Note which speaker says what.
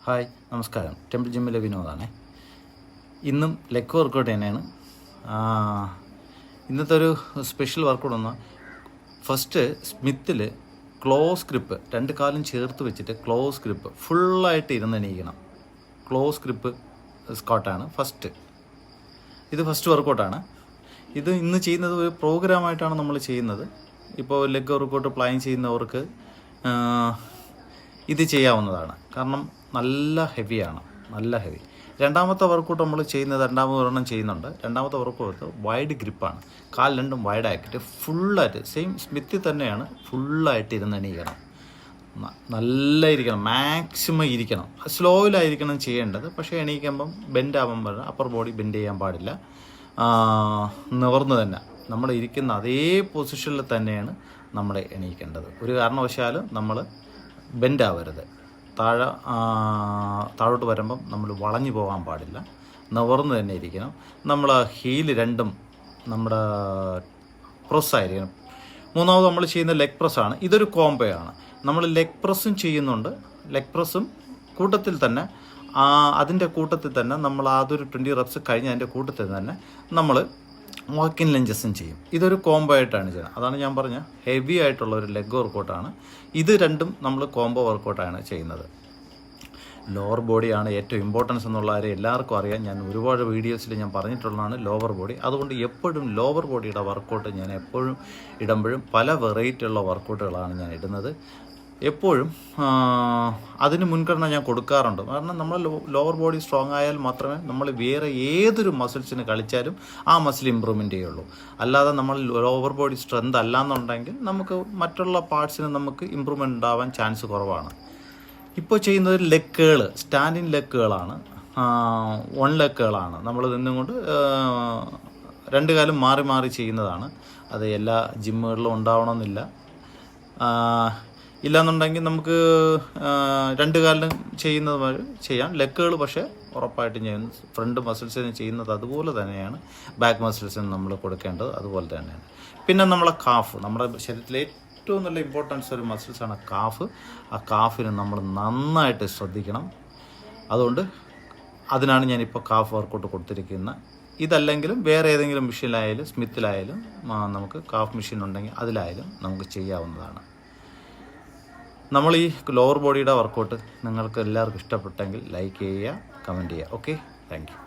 Speaker 1: Hi നമസ്കാരം. Temple ജിമ്മിലെ വിനോദാണേ. ഇന്നും ലെഗ് വർക്കൗട്ട് തന്നെയാണ്. ഇന്നത്തെ ഒരു സ്പെഷ്യൽ വർക്കൗട്ട് ഒന്ന് ഫസ്റ്റ് സ്മിത്തിൽ ക്ലോസ് ഗ്രിപ്പ് 2 കാലും ചേർത്ത് വെച്ചിട്ട് ക്ലോസ് ഗ്രിപ്പ് ഫുള്ളായിട്ട് ഇരുന്നെണീക്കണം. ക്ലോസ് ഗ്രിപ്പ് സ്ക്വാട്ടാണ് ഫസ്റ്റ്. ഇത് ഫസ്റ്റ് വർക്കൗട്ടാണ്. ഇത് ഇന്ന് ചെയ്യുന്നത് ഒരു പ്രോഗ്രാമായിട്ടാണ് നമ്മൾ ചെയ്യുന്നത്. ഇപ്പോൾ ലെഗ് വർക്കൗട്ട് പ്ലാൻ ചെയ്യുന്നവർക്ക് ഇത് ചെയ്യാവുന്നതാണ്. കാരണം നല്ല ഹെവിയാണ്, നല്ല ഹെവി. രണ്ടാമത്തെ വർക്കൗട്ട് നമ്മൾ ചെയ്യുന്നത് ഒരെണ്ണം ചെയ്യുന്നുണ്ട്. രണ്ടാമത്തെ വർക്കൗട്ട് വൈഡ് ഗ്രിപ്പാണ്. കാൽ രണ്ടും വൈഡാക്കിയിട്ട് ഫുള്ളായിട്ട് സെയിം സ്മിത്തിൽ തന്നെയാണ് ഫുള്ളായിട്ട് ഇരുന്നെണീക്കണം. നല്ല ഇരിക്കണം, മാക്സിമം ഇരിക്കണം. സ്ലോയിലായിരിക്കണം ചെയ്യേണ്ടത്. പക്ഷേ എണീക്കുമ്പം ബെൻഡ് ആവാൻ പാടില്ല, അപ്പർ ബോഡി ബെൻഡ് ചെയ്യാൻ പാടില്ല. നിവർന്ന് തന്നെ നമ്മൾ ഇരിക്കുന്ന അതേ പൊസിഷനിൽ തന്നെയാണ് നമ്മൾ എണീക്കേണ്ടത്. ഒരു കാരണവശാലും നമ്മൾ ബെൻഡ് ആവരുത്. താഴോട്ട് വരുമ്പം നമ്മൾ വളഞ്ഞു പോകാൻ പാടില്ല, നിവർന്ന് തന്നെ ഇരിക്കണം. നമ്മൾ ഹീല് രണ്ടും നമ്മുടെ പ്രസ്സായിരിക്കണം. മൂന്നാമത് നമ്മൾ ചെയ്യുന്ന ലെഗ് പ്രസ്സാണ്. ഇതൊരു കോംബോയാണ്. നമ്മൾ ലെഗ് പ്രസ്സും ചെയ്യുന്നുണ്ട്. ലെഗ് പ്രസ്സും കൂട്ടത്തിൽ തന്നെ അതിൻ്റെ കൂട്ടത്തിൽ തന്നെ നമ്മൾ അതൊരു 20 റെപ്സ് കഴിഞ്ഞ് അതിൻ്റെ കൂട്ടത്തിൽ തന്നെ നമ്മൾ വാക്കിൻ ലഞ്ചസും ചെയ്യും. ഇതൊരു കോംബോ ആയിട്ടാണ് ചെയ്യുന്നത്. അതാണ് ഞാൻ പറഞ്ഞ ഹെവി ആയിട്ടുള്ള ഒരു ലെഗ് വർക്കൗട്ടാണ്. ഇത് രണ്ടും നമ്മൾ കോംബോ വർക്കൗട്ടാണ് ചെയ്യുന്നത്. ലോവർ ബോഡിയാണ് ഏറ്റവും ഇമ്പോർട്ടൻസ് എന്നുള്ള കാര്യം എല്ലാവർക്കും അറിയാം. ഞാൻ ഒരുപാട് വീഡിയോസിൽ ഞാൻ പറഞ്ഞിട്ടുള്ളതാണ് ലോവർ ബോഡി. അതുകൊണ്ട് എപ്പോഴും ലോവർ ബോഡിയുടെ വർക്കൗട്ട് ഞാൻ എപ്പോഴും ഇടുമ്പോഴും പല വെറൈറ്റി ഉള്ള വർക്കൗട്ടുകളാണ് ഞാൻ ഇടുന്നത്. എപ്പോഴും അതിന് മുൻഗണന ഞാൻ കൊടുക്കാറുണ്ട്. കാരണം നമ്മൾ ലോവർ ബോഡി സ്ട്രോങ് ആയാൽ മാത്രമേ നമ്മൾ വേറെ ഏതൊരു മസിൽസിന് കളിച്ചാലും ആ മസിൽ ഇമ്പ്രൂവ്മെൻറ്റ് ചെയ്യുള്ളൂ. അല്ലാതെ നമ്മൾ ലോവർ ബോഡി സ്ട്രെങ്ത് അല്ലാന്നുണ്ടെങ്കിൽ നമുക്ക് മറ്റുള്ള പാർട്സിന് നമുക്ക് ഇമ്പ്രൂവ്മെൻറ്റ് ഉണ്ടാവാൻ ചാൻസ് കുറവാണ്. ഇപ്പോൾ ചെയ്യുന്നത് ലെക്കുകൾ, സ്റ്റാൻഡിങ് ലെക്കുകളാണ്, 1 ലെക്കുകളാണ്. നമ്മൾ നിന്നുകൊണ്ട് 2 കാലും മാറി മാറി ചെയ്യുന്നതാണ്. അത് എല്ലാ ജിമ്മുകളിലും ഉണ്ടാവണമെന്നില്ല. ഇല്ലയെന്നുണ്ടെങ്കിൽ നമുക്ക് 2 കാലിലും ചെയ്യുന്നത് വരെ ചെയ്യാം. ലെക്കുകൾ പക്ഷേ ഉറപ്പായിട്ടും ചെയ്യുന്നു. ഫ്രണ്ട് മസിൽസിന് ചെയ്യുന്നത് അതുപോലെ തന്നെയാണ് ബാക്ക് മസിൽസിന് നമ്മൾ കൊടുക്കേണ്ടത് അതുപോലെ തന്നെയാണ്. പിന്നെ നമ്മളെ കാഫ്, നമ്മുടെ ശരീരത്തിലെ ഏറ്റവും നല്ല ഇമ്പോർട്ടൻസ് ഒരു മസിൽസാണ് കാഫ്. ആ കാഫിന് നമ്മൾ നന്നായിട്ട് ശ്രദ്ധിക്കണം. അതുകൊണ്ട് അതിനാണ് ഞാനിപ്പോൾ കാഫ് വർക്കൗട്ട് കൊടുത്തിരിക്കുന്നത്. ഇതല്ലെങ്കിലും വേറെ ഏതെങ്കിലും മെഷീനിലായാലും സ്മിത്തിലായാലും നമുക്ക് കാഫ് മെഷീൻ ഉണ്ടെങ്കിൽ അതിലായാലും നമുക്ക് ചെയ്യാവുന്നതാണ്. നമ്മൾ ഈ ലോവർ ബോഡിയുടെ വർക്കൗട്ട് നിങ്ങൾക്ക് എല്ലാവർക്കും ഇഷ്ടപ്പെട്ടെങ്കിൽ ലൈക്ക് ചെയ്യുക, കമൻറ്റ് ചെയ്യുക. Okay, thank you.